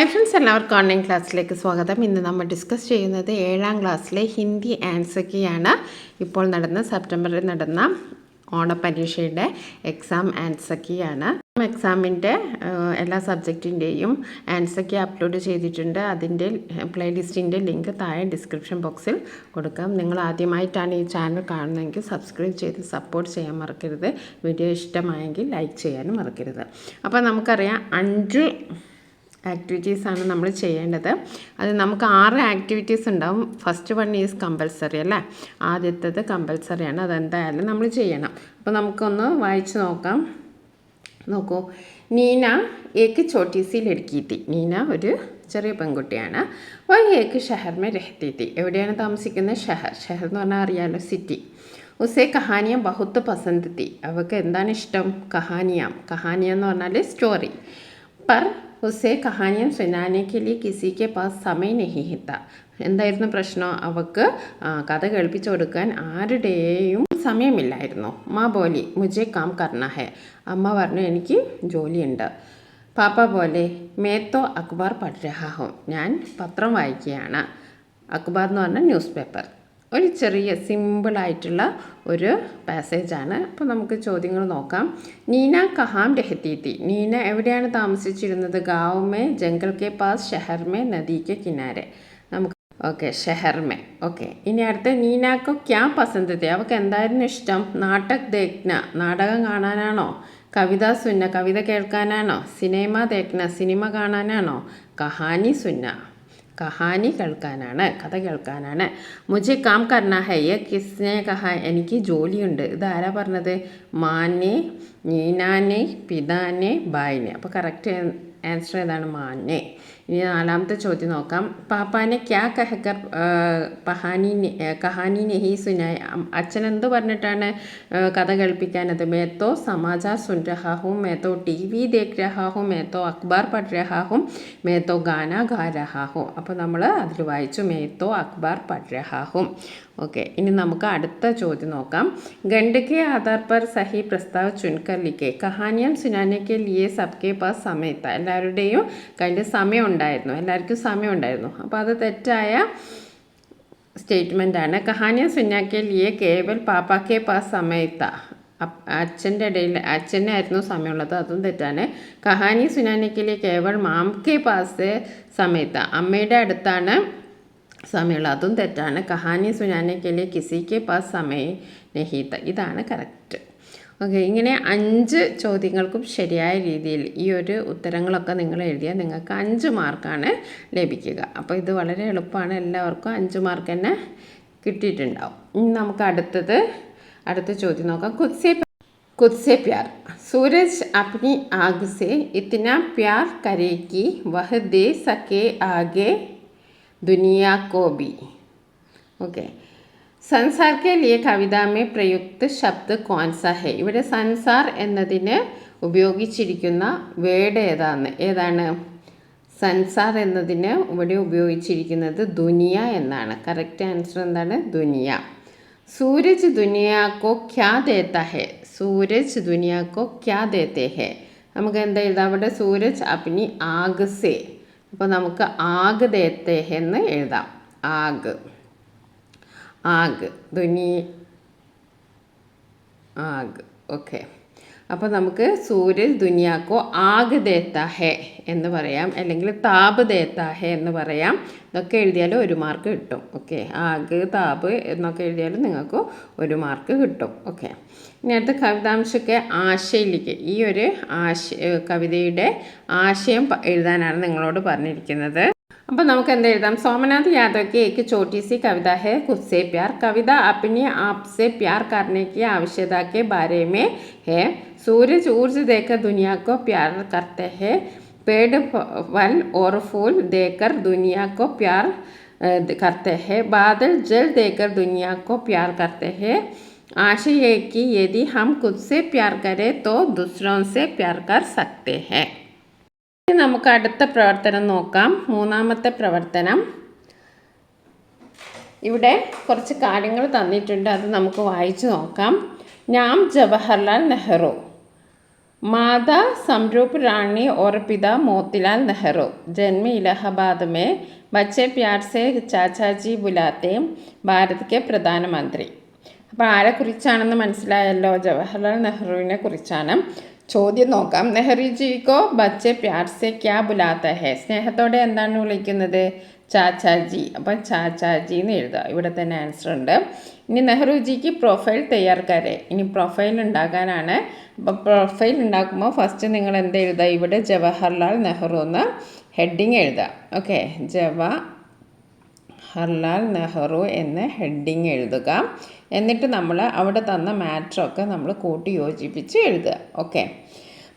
Hi friends, എല്ലാവർക്കും online ക്ലാസ്സിലേക്ക് സ്വാഗതം. ഇന്ന് നമ്മൾ ഡിസ്കസ് ചെയ്യുന്നത് 7ാം ക്ലാസ്സിലെ ഹിന്ദി ആൻസർ കീയാണ്. ഇപ്പോൾ സെപ്റ്റംബറിൽ നടന്ന ഓണപരീക്ഷയുടെ എക്സാം ആൻസർ കീയാണ്. എക്സാമിൻ്റെ എല്ലാ സബ്ജക്റ്റിൻ്റെയും ആൻസർ കീ അപ്ലോഡ് ചെയ്തിട്ടുണ്ട്. അതിൻ്റെ പ്ലേലിസ്റ്റിൻ്റെ ലിങ്ക് താഴെ ഡിസ്ക്രിപ്ഷൻ ബോക്സിൽ കൊടുക്കാം. നിങ്ങൾ ആദ്യമായിട്ടാണ് ഈ ചാനൽ കാണുന്നതെങ്കിൽ സബ്സ്ക്രൈബ് ചെയ്ത് സപ്പോർട്ട് ചെയ്യാൻ മറക്കരുത്. വീഡിയോ ഇഷ്ടമായെങ്കിൽ ലൈക്ക് ചെയ്യാനും മറക്കരുത്. അപ്പോൾ നമുക്കറിയാം 5 ആക്ടിവിറ്റീസാണ് നമ്മൾ ചെയ്യേണ്ടത്. അത് നമുക്ക് 6 ആക്ടിവിറ്റീസ് ഉണ്ടാവും. ഫസ്റ്റ് വൺ ഈസ് കമ്പൽസറി അല്ലേ, ആദ്യത്തേത് കമ്പൽസറിയാണ്. അതെന്തായാലും നമ്മൾ ചെയ്യണം. അപ്പോൾ നമുക്കൊന്ന് വായിച്ച് നോക്കാം. നോക്കൂ, നീന ഏക്ക് ചോട്ടി സി ലഡ്കി തി. നീന ഒരു ചെറിയ പെൺകുട്ടിയാണ്. വഹ് ഏക്ക് ഷഹർ മേ രഹ്തി തി. എവിടെയാണ് താമസിക്കുന്നത്? ഷഹർ എന്ന് പറഞ്ഞാൽ അറിയാമല്ലോ, സിറ്റി. ഉസേ കഹാനിയം ബഹുത്ത് പസന്ത് തി. അവൾക്ക് എന്താണ് ഇഷ്ടം? കഹാനിയം എന്ന് പറഞ്ഞാൽ സ്റ്റോറി. പർ ഉസേ കഹാനിയം സുനാനെ കെ ലിയെ കിസി കെ പാസ് സമയം നഹി ഹിത്ത. എന്തായിരുന്നു പ്രശ്നം? അവൾക്ക് കഥ കേൾപ്പിച്ചു കൊടുക്കാൻ ആരുടെയും സമയമില്ലായിരുന്നു. മാ ബോലി മുझे काम करना है. അമ്മ പറഞ്ഞു എനിക്ക് ജോലിയുണ്ട്. പാപ്പ പോലെ മേ തോ അഖ്ബാർ പഠ് രഹാ ഹൂം. ഞാൻ പത്രം വായിക്കുകയാണ്. അഖ്ബാർ എന്ന് പറഞ്ഞാൽ ന്യൂസ് പേപ്പർ. ഒരു ചെറിയ സിമ്പിളായിട്ടുള്ള ഒരു പാസേജാണ്. അപ്പോൾ നമുക്ക് ചോദ്യങ്ങൾ നോക്കാം. നീന കഹാം രഹത്തി തി. നീന എവിടെയാണ് താമസിച്ചിരുന്നത്? ഗാവ് may, jungle K pass, ഷഹർ may, നദി കെ കിനാരെ. നമുക്ക് ഓക്കെ, ഷഹർ മേ. ഓക്കെ, ഇനി അടുത്ത് നീനാക്കോ ക്യാ പസന്ത് തി. അവൾക്ക് എന്തായിരുന്നു ഇഷ്ടം? നാടക് ദേഖ്ന, നാടകം കാണാനാണോ? കവിത സുന്ന, കവിത കേൾക്കാനാണോ? സിനിമ ദേഖ്ന, സിനിമ കാണാനാണോ? കഹാനി സുന്ന, കഹാനി കേൾക്കാനാണ്, കഥ കേൾക്കാനാണ്. മുझे काम करना है. ये किसने कहा? എനിക്ക് ജോലിയുണ്ട്. ഇതാരാ പറഞ്ഞത്? മാനെ, നീനാനെ, പിതാനെ, ബായിനെ. അപ്പോൾ കറക്റ്റ് ആൻസർ ഏതാണ്? മാനെ. ഇനി 4ാമത്തെ ചോദ്യം നോക്കാം. പാപ്പാനെ ക്യാ കഹക്കർ കഹാനി നെഹി സുനായി. അച്ഛൻ എന്ത് പറഞ്ഞിട്ടാണ് കഥ കേൾപ്പിക്കാനത്? മേ തോ സമാചാർ സുൻ രഹാ ഹൂം, മേ തോ ടി വി ദേഖ് രഹാ ഹൂം, മേ തോ അഖ്ബാർ പഠ് രഹാ ഹൂം, മേ തോ ഗാന ഗാ രഹാ ഹൂം. അപ്പോൾ നമ്മൾ അതിൽ വായിച്ചു മേ തോ അഖ്ബാർ പഠ് രഹാ ഹൂം. ഓക്കെ, ഇനി നമുക്ക് അടുത്ത ചോദ്യം നോക്കാം. ഗണ്ട് കെ ആധാർ പർ സഹി പ്രസ്താവ് ചുൻകർ ലിഖേ. കഹാനിയം സുനാനെ കെ ലിയെ സബ്കെ പാസ് സമയത്ത. എല്ലാവരുടെയും കയ്യിൽ സമയം ഉണ്ടായിരുന്നു, എല്ലാവർക്കും സമയം ഉണ്ടായിരുന്നു. അപ്പോൾ അത് തെറ്റായ സ്റ്റേറ്റ്മെൻറ്റാണ്. കഹാനിയം സുനാക്കെ ലിയെ കേവൽ പാപ്പാക്കെ പാസ് സമയത്ത. അച്ഛൻ്റെ ഇടയിൽ അച്ഛനായിരുന്നു സമയമുള്ളത്, അതും തെറ്റാണ്. കഹാനി സുനാനയ്ക്കിലെ കേവൽ മാംകെ പാസ് സമയത്ത. അമ്മയുടെ അടുത്താണ് സമയമുള്ളത്, അതും തെറ്റാണ്. കഹാനി സുനാനയ്ക്കിലെ കിസിക്ക് പാസ് സമയ നഹീത്ത. ഇതാണ് കറക്റ്റ്. ഓക്കെ, ഇങ്ങനെ 5 ചോദ്യങ്ങൾക്കും ശരിയായ രീതിയിൽ ഈ ഒരു ഉത്തരങ്ങളൊക്കെ നിങ്ങൾ എഴുതിയാൽ നിങ്ങൾക്ക് 5 മാർക്കാണ് ലഭിക്കുക. അപ്പോൾ ഇത് വളരെ എളുപ്പമാണ്, എല്ലാവർക്കും 5 മാർക്ക് തന്നെ കിട്ടിയിട്ടുണ്ടാവും. ഇനി നമുക്ക് അടുത്ത ചോദ്യം നോക്കാം. खुद से प्यार. सूरज अपनी आग से इतना प्यार करे कि वह दे सके आगे दुनिया को भी. ओके, संसार के लिए कविता में प्रयुक्त शब्द कौन सा है? ഇവിടെ संसार എന്നതിന് ഉപയോഗിച്ചിരിക്കുന്ന വേർഡ് ഏതാണ്? संसार എന്നതിന് ഇവിടെ ഉപയോഗിച്ചിരിക്കുന്നത് ദുനിയ എന്നാണ്. കറക്റ്റ് ആൻസർ എന്താണ്? ദുനിയ. सूरज दुनिया को क्या देता है? सूरज दुनिया को क्या देते हैं? നമുക്ക് എന്താ എഴുതാം? അവിടെ സൂരജ് അപ്നി ആഗ് സേ. അപ്പോൾ നമുക്ക് ആഗ് ദേത്തെ എന്ന് എഴുതാം. ആഗ് ആഗ്. ഓക്കെ, അപ്പോൾ നമുക്ക് സൂരജ് ദുനിയാക്കോ ആഗ് ദേത്താ ഹെ എന്ന് പറയാം, അല്ലെങ്കിൽ താപ് ദേത്താ ഹെ എന്ന് പറയാം. ഇതൊക്കെ എഴുതിയാലും 1 മാർക്ക് കിട്ടും. ഓക്കെ, ആഗ്, താപ് എന്നൊക്കെ എഴുതിയാലും നിങ്ങൾക്ക് 1 മാർക്ക് കിട്ടും. ഓക്കെ, ഇനി അടുത്ത കവിതാംശಕ್ಕೆ ആശയിലേക്ക്. ഈ ഒരു കവിതയുടെ ആശയം എഴുതാനാണ് നിങ്ങളോട് പറഞ്ഞിരിക്കുന്നത്. അപ്പോൾ നമുക്ക് എന്ത് എഴുതാം? सोमनाथ यादव की एक छोटी सी कविता है खुद से प्यार. कविता अपने आप से प्यार करने की आवश्यकता के बारे में है. सूरज ऊर्ज देकर दुनिया को प्यार करते हैं. पेड़ फल और फूल देकर दुनिया को प्यार करते हैं. बादल जल देकर दुनिया को प्यार करते हैं. आशा है कि यदि हम खुद से प्यार करें तो दूसरों से प्यार कर सकते हैं. നമുക്ക് അടുത്ത പ്രവർത്തനം നോക്കാം. 3ാമത്തെ പ്രവർത്തനം. ഇവിടെ കുറച്ച് കാര്യങ്ങൾ തന്നിട്ടുണ്ട്, അത് നമുക്ക് വായിച്ചു നോക്കാം. നാം ജവഹർലാൽ നെഹ്റു. माता समरूप रानी और पिता मोतीलाल नेहरू, जन्म इलाहाबाद में, बच्चे प्यार से चाचाजी बुलाते, भारत के प्रधानमंत्री. അപ്പോൾ ആരെക്കുറിച്ചാണെന്ന് മനസ്സിലായല്ലോ, ജവഹർലാൽ നെഹ്റുവിനെ കുറിച്ചാണ്. ചോദ്യം നോക്കാം. നെഹ്റുജിക്കോ ബച്ചെ പ്യാർ സെ ക്യാ ബുലാത്ത ഹെ, സ്നേഹത്തോടെ എന്താണ് വിളിക്കുന്നത്? ചാച്ചാജി. അപ്പം ചാച്ചാജി എന്ന് എഴുതുക. ഇവിടെ തന്നെ ആൻസർ ഉണ്ട്. ഇനി നെഹ്റുജിക്ക് പ്രൊഫൈൽ തയ്യാർ കരെ, ഇനി പ്രൊഫൈൽ ഉണ്ടാക്കാനാണ്. അപ്പോൾ പ്രൊഫൈൽ ഉണ്ടാക്കുമ്പോൾ ഫസ്റ്റ് നിങ്ങൾ എന്ത് എഴുതുക? ഇവിടെ ജവഹർലാൽ നെഹ്റു എന്ന് ഹെഡിങ് എഴുതുക. ഓക്കെ, ജവഹർലാൽ നെഹ്റു എന്ന് ഹെഡിങ് എഴുതുക. എന്നിട്ട് നമ്മൾ അവിടെ തന്ന മാറ്ററൊക്കെ നമ്മൾ കൂട്ടി യോജിപ്പിച്ച് എഴുതുക. ഓക്കെ,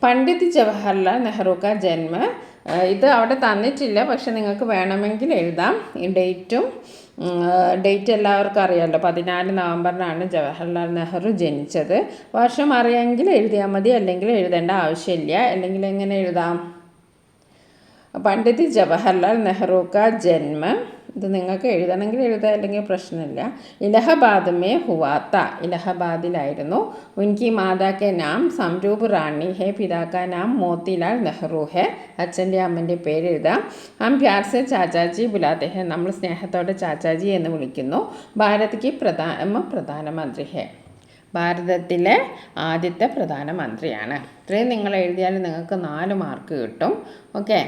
പണ്ഡിറ്റ് ജവഹർലാൽ നെഹ്റു കാ ജന്മ, ഇത് അവിടെ തന്നിട്ടില്ല, പക്ഷെ നിങ്ങൾക്ക് വേണമെങ്കിൽ എഴുതാം. ഈ ഡേറ്റ് എല്ലാവർക്കും അറിയാമല്ലോ, 14 നവംബറിനാണ് ജവഹർലാൽ നെഹ്റു ജനിച്ചത്. വർഷം അറിയാമെങ്കിൽ എഴുതിയാൽ മതി, അല്ലെങ്കിൽ എഴുതേണ്ട ആവശ്യമില്ല. അല്ലെങ്കിൽ എങ്ങനെ എഴുതാം? പണ്ഡിറ്റ് ജവഹർലാൽ നെഹ്റു കാ ജന്മ, ഇത് നിങ്ങൾക്ക് എഴുതണമെങ്കിൽ എഴുതാം, അല്ലെങ്കിൽ പ്രശ്നമില്ല. ഇലഹബാദ് മേ ഹുവാത്ത, ഇലഹബാദിലായിരുന്നു. ഉൻകി മാതാ കെ നാം സംരൂപ് റാണി ഹെ, പിതാ കാ നാം മോത്തിലാൽ നെഹ്റു ഹെ, അച്ഛൻ്റെ അമ്മൻ്റെ പേര് എഴുതാം. ഹം പ്യാർ സെ ചാച്ചാജി ബുലാത്തെ ഹെ, നമ്മൾ സ്നേഹത്തോടെ ചാച്ചാജി എന്ന് വിളിക്കുന്നു. ഭാരത് കി പ്രധാനമന്ത്രി ഹെ, ഭാരതത്തിലെ ആദ്യത്തെ പ്രധാനമന്ത്രിയാണ്. ഇത്രയും നിങ്ങൾ എഴുതിയാൽ നിങ്ങൾക്ക് 4 മാർക്ക് കിട്ടും. ഓക്കെ,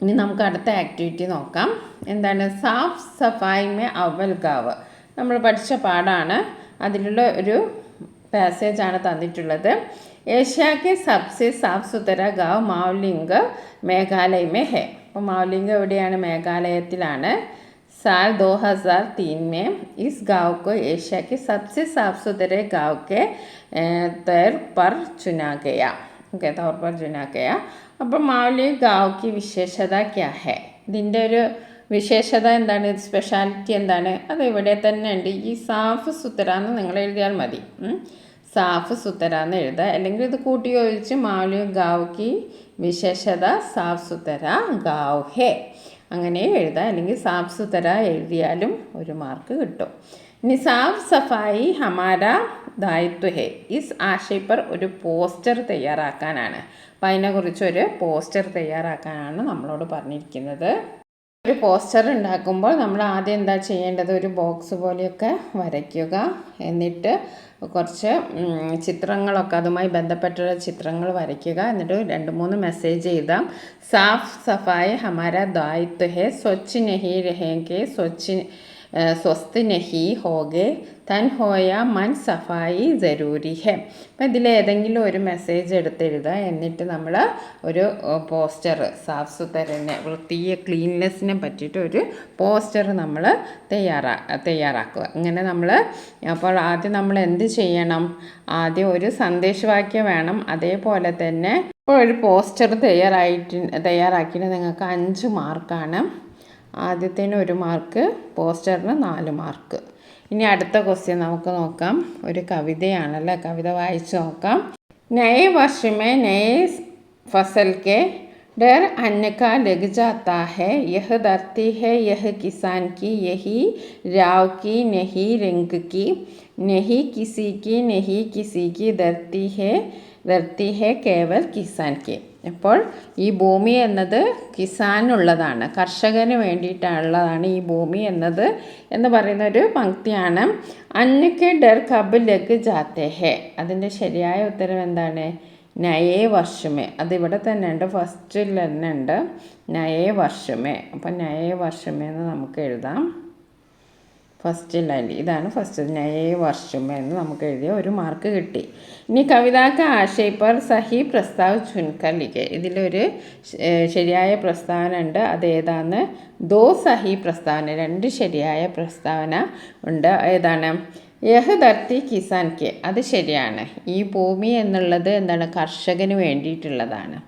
ഇനി നമുക്ക് അടുത്ത ആക്ടിവിറ്റി നോക്കാം. എന്താണ്? സാഫ് സഫായി മേ അവൽ ഗാവ്, നമ്മൾ പഠിച്ച പാഠമാണ്. അതിലുള്ള ഒരു പാസേജാണ് തന്നിട്ടുള്ളത്. ഏഷ്യാക്കെ സബ്സെ സാഫ് സുതര ഗാവ് മാവ്ലിംഗ് മേഘാലയ മേ ഹെ. അപ്പോൾ മാവ്ലിംഗ് എവിടെയാണ്? മേഘാലയത്തിലാണ്. साल 2003 में इस गांव को एशिया के सबसे साफ सुथरे गांव के तौर पर चुना गया. അപ്പോൾ മാവ്ലി ഗാവ് की വിശേഷത क्या है, ഇതിൻ്റെ ഒരു വിശേഷത എന്താണ്? സ്പെഷ്യാലിറ്റി എന്താണ്? അത് ഇവിടെ തന്നെ ഉണ്ട്. ഈ സാഫ് സുത്തര എന്ന് നിങ്ങൾ എഴുതിയാൽ മതി. സാഫ് സുത്തര എന്ന് എഴുതുക, അല്ലെങ്കിൽ ഇത് കൂട്ടി യോജിച്ച് മാവ്ലി ഗാവ് की വിശേഷത സാഫ് സുത്തര ഗാവ് ഹെ അങ്ങനെ എഴുതാം. അല്ലെങ്കിൽ സാഫ് സുതര എഴുതിയാലും 1 മാർക്ക് കിട്ടും. ഇനി SAFF Safai Hamara ദായിത്വ he, is ആശയ പർ ഒരു പോസ്റ്റർ തയ്യാറാക്കാനാണ്. അപ്പം അതിനെക്കുറിച്ചൊരു പോസ്റ്റർ തയ്യാറാക്കാനാണ് നമ്മളോട് പറഞ്ഞിരിക്കുന്നത്. ഒരു പോസ്റ്റർ ഉണ്ടാക്കുമ്പോൾ നമ്മൾ ആദ്യം എന്താ ചെയ്യേണ്ടത്? ഒരു ബോക്സ് പോലെയൊക്കെ വരയ്ക്കുക. എന്നിട്ട് കുറച്ച് ചിത്രങ്ങളൊക്കെ അതുമായി ബന്ധപ്പെട്ടുള്ള ചിത്രങ്ങൾ വരയ്ക്കുക. എന്നിട്ട് 2-3 മെസ്സേജ് എഴുതാം. സാഫ് സഫായി ഹമാര ദായിത്വ ഹെ, സ്വച്ഛ് നഹി രഹേംഗെ സ്വസ്ഥ നഹി ഹോഗെ, തൻ ഹോയ മൻ സഫായി ജരൂരി ഹെ. അപ്പം ഇതിലേതെങ്കിലും ഒരു മെസ്സേജ് എടുത്തെഴുതുക. എന്നിട്ട് നമ്മൾ ഒരു പോസ്റ്റർ, സാഫ് സുതരനെ, വൃത്തിയെ, ക്ലീൻനെസ്സിനെ പറ്റിയിട്ട് ഒരു പോസ്റ്റർ നമ്മൾ തയ്യാറാക്കുക. ഇങ്ങനെ നമ്മൾ, അപ്പോൾ ആദ്യം നമ്മൾ എന്ത് ചെയ്യണം? ആദ്യം ഒരു സന്ദേശവാക്യം വേണം. അതേപോലെ തന്നെ ഇപ്പോൾ ഒരു പോസ്റ്റർ തയ്യാറാക്കിയിട്ട് നിങ്ങൾക്ക് 5 മാർക്കാണ്. ആദ്യത്തിന് 1 മാർക്ക്, പോസ്റ്ററിന് 4 മാർക്ക്. ഇനി അടുത്ത ക്വസ്റ്റ്യൻ നമുക്ക് നോക്കാം. ഒരു കവിതയാണല്ലേ, കവിത വായിച്ച് നോക്കാം. നയേ വർഷമേ നയേ ഫസൽ കെ डर अन्न का लग जाता है, यह धरती है यह किसान की, यही राव की नहीं रंग की, नहीं किसी की धरती है केवल किसान की. അപ്പോൾ ഈ ഭൂമി എന്നത് കിസാനുള്ളതാണ്, കർഷകന് വേണ്ടിയിട്ടുള്ളതാണ് ഈ ഭൂമി എന്ന് പറയുന്ന ഒരു പങ്ക്തിയാണ്. അന്നക്ക് ഡർ കബ് ലഗ് ജാത്തെ ഹെ, അതിൻ്റെ ശരിയായ ഉത്തരം എന്താണ്? നയേ വർഷമേ. അതിവിടെ തന്നെ ഉണ്ട്, ഫസ്റ്റിൽ തന്നെ ഉണ്ട്, നയേ വർഷമേ. അപ്പം നയേ വർഷമേ എന്ന് നമുക്ക് എഴുതാം. ഫസ്റ്റ് ലൈൻ ഇതാണ് ഫസ്റ്റ്, നയേ വർഷമേ എന്ന് നമുക്ക് എഴുതിയ 1 മാർക്ക് കിട്ടി. ഇനി കവിതാക്ക ആശയ പർ സഹി പ്രസ്താവ് ചുൻകർ ലിഖെ, ഇതിലൊരു ശരിയായ പ്രസ്താവന ഉണ്ട്. അതേതാന്ന്? 2 സഹി പ്രസ്താവന, 2 ശരിയായ പ്രസ്താവന ഉണ്ട്. ഏതാണ്? യഹ് ധർത്തി കിസാൻ കെ, അത് ശരിയാണ്. ഈ ഭൂമി എന്നുള്ളത് എന്താണ്? കർഷകന് വേണ്ടിയിട്ടുള്ളതാണ്,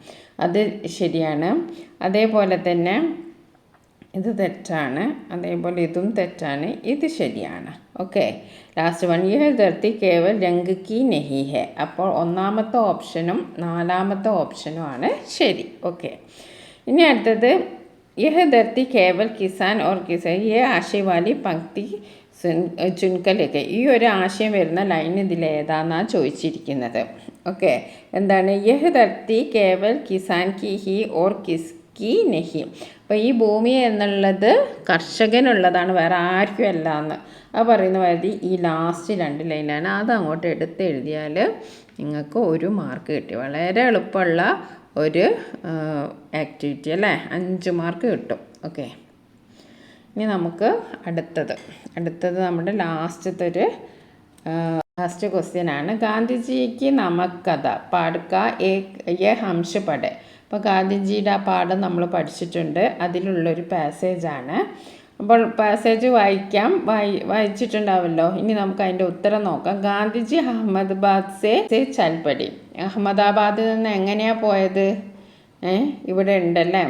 അത് ശരിയാണ്. അതേപോലെ തന്നെ ഇത് തെറ്റാണ്, അതേപോലെ ഇതും തെറ്റാണ്, ഇത് ശരിയാണ്. ഓക്കെ, ലാസ്റ്റ് 1 യഹ് ധർത്തി കേവൽ രംഗ് കി നഹി ഹെ. അപ്പോൾ 1ാമത്തെ ഓപ്ഷനും 4ാമത്തെ ഓപ്ഷനുമാണ് ശരി. ഓക്കെ, ഇനി അടുത്തത് യഹ് ധർത്തി കേവൽ കിസാൻ ഓർ കിസാൻ, യേ ആശയ വാലി പങ്ക്തി ചുൻകലൊക്കെ, ഈ ഒരു ആശയം വരുന്ന ലൈൻ ഇതിലേതാണെന്നാണ് ചോദിച്ചിരിക്കുന്നത്. ഓക്കെ, എന്താണ് യഹ് ധർത്തി കേവൽ കിസാൻ കി ഹി ഓർ കിസ്കി നെഹി. അപ്പോൾ ഈ ഭൂമി എന്നുള്ളത് കർഷകനുള്ളതാണ്, വേറെ ആർക്കും അല്ല എന്ന്. അത് പറയുന്ന മാതിരി ഈ ലാസ്റ്റ് 2 ലൈനാണ്, അത് അങ്ങോട്ട് എടുത്ത് എഴുതിയാൽ നിങ്ങൾക്ക് 1 മാർക്ക് കിട്ടി. വളരെ എളുപ്പമുള്ള ഒരു ആക്ടിവിറ്റി അല്ലേ, 5 മാർക്ക് കിട്ടും. ഓക്കെ, ഇനി നമുക്ക് അടുത്തത് നമ്മുടെ ലാസ്റ്റ് ക്വസ്റ്റ്യൻ ആണ്. ഗാന്ധിജിക്ക് നമക്കഥ പാടുക ഏ ഹംശ പടേ. അപ്പോൾ ഗാന്ധിജിയുടെ ആ പാഠം നമ്മൾ പഠിച്ചിട്ടുണ്ട്, അതിലുള്ളൊരു പാസേജാണ്. അപ്പോൾ പാസേജ് വായിച്ചിട്ടുണ്ടാവല്ലോ. ഇനി നമുക്ക് അതിൻ്റെ ഉത്തരം നോക്കാം. ഗാന്ധിജി അഹമ്മദാബാദ് സേ ചൽപടി. അഹമ്മദാബാദിൽ നിന്ന് എങ്ങനെയാണ് പോയത്? ഇവിടെ ഉണ്ടല്ലേ,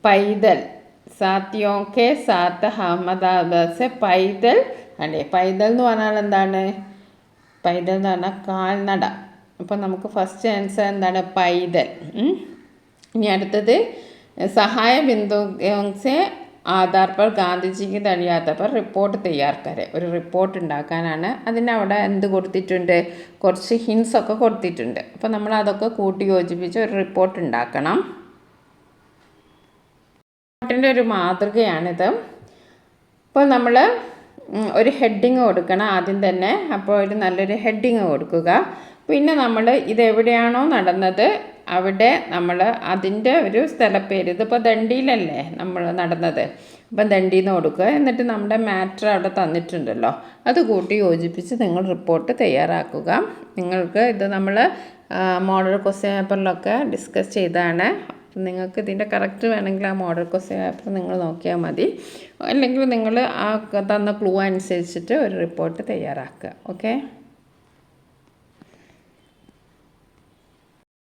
പൈതൽ സാത്തിയോं के साथ അഹമ്മദാബാദ് സെ പൈതൽ. അല്ലേ, പൈതൽ എന്ന് പറഞ്ഞാൽ എന്താണ്? പൈതൽ എന്ന് പറഞ്ഞാൽ കാൽനട. അപ്പോൾ നമുക്ക് ഫസ്റ്റ് ആൻസർ എന്താണ്? പൈതൽ. ഇനി അടുത്തത് സഹായ ബിന്ദു സെ ആധാർ पर ഗാന്ധിജിക്ക് കഴിയാത്ത पर റിപ്പോർട്ട് തയ്യാറാക്കാരെ. ഒരു റിപ്പോർട്ട് ഉണ്ടാക്കാനാണ്. അതിനവിടെ എന്ത് കൊടുത്തിട്ടുണ്ട്? കുറച്ച് ഹിൻസൊക്കെ കൊടുത്തിട്ടുണ്ട്. അപ്പോൾ നമ്മൾ അതൊക്കെ കൂട്ടി യോജിപ്പിച്ച് ഒരു റിപ്പോർട്ട് ഉണ്ടാക്കണം. റിപ്പോർട്ടിൻ്റെ ഒരു മാതൃകയാണിത്. അപ്പോൾ നമ്മൾ ഒരു ഹെഡിങ് കൊടുക്കണം ആദ്യം തന്നെ. അപ്പോൾ ഒരു നല്ലൊരു ഹെഡിങ് കൊടുക്കുക. പിന്നെ നമ്മൾ ഇതെവിടെയാണോ നടന്നത് അവിടെ നമ്മൾ അതിൻ്റെ ഒരു സ്ഥലപ്പേര്, ഇതിപ്പോൾ ദണ്ഡിയിലല്ലേ നമ്മൾ നടന്നത്, അപ്പം ദണ്ഡിന്ന് കൊടുക്കുക. എന്നിട്ട് നമ്മുടെ മാറ്റർ അവിടെ തന്നിട്ടുണ്ടല്ലോ, അത് കൂട്ടി യോജിപ്പിച്ച് നിങ്ങൾ റിപ്പോർട്ട് തയ്യാറാക്കുക. നിങ്ങൾക്ക് ഇത് നമ്മൾ മോഡൽ ക്വസ്റ്റ്യൻ പേപ്പറിലൊക്കെ ഡിസ്കസ് ചെയ്തതാണ്. നിങ്ങൾക്ക് ഇതിൻ്റെ കറക്റ്റ് വേണമെങ്കിൽ ആ മോഡൽ ക്വസ്റ്റ്യൻ പേപ്പർ നിങ്ങൾ നോക്കിയാൽ മതി. അല്ലെങ്കിൽ നിങ്ങൾ ആ തന്ന ക്ലൂ അനുസരിച്ചിട്ട് ഒരു റിപ്പോർട്ട് തയ്യാറാക്കുക. ഓക്കെ.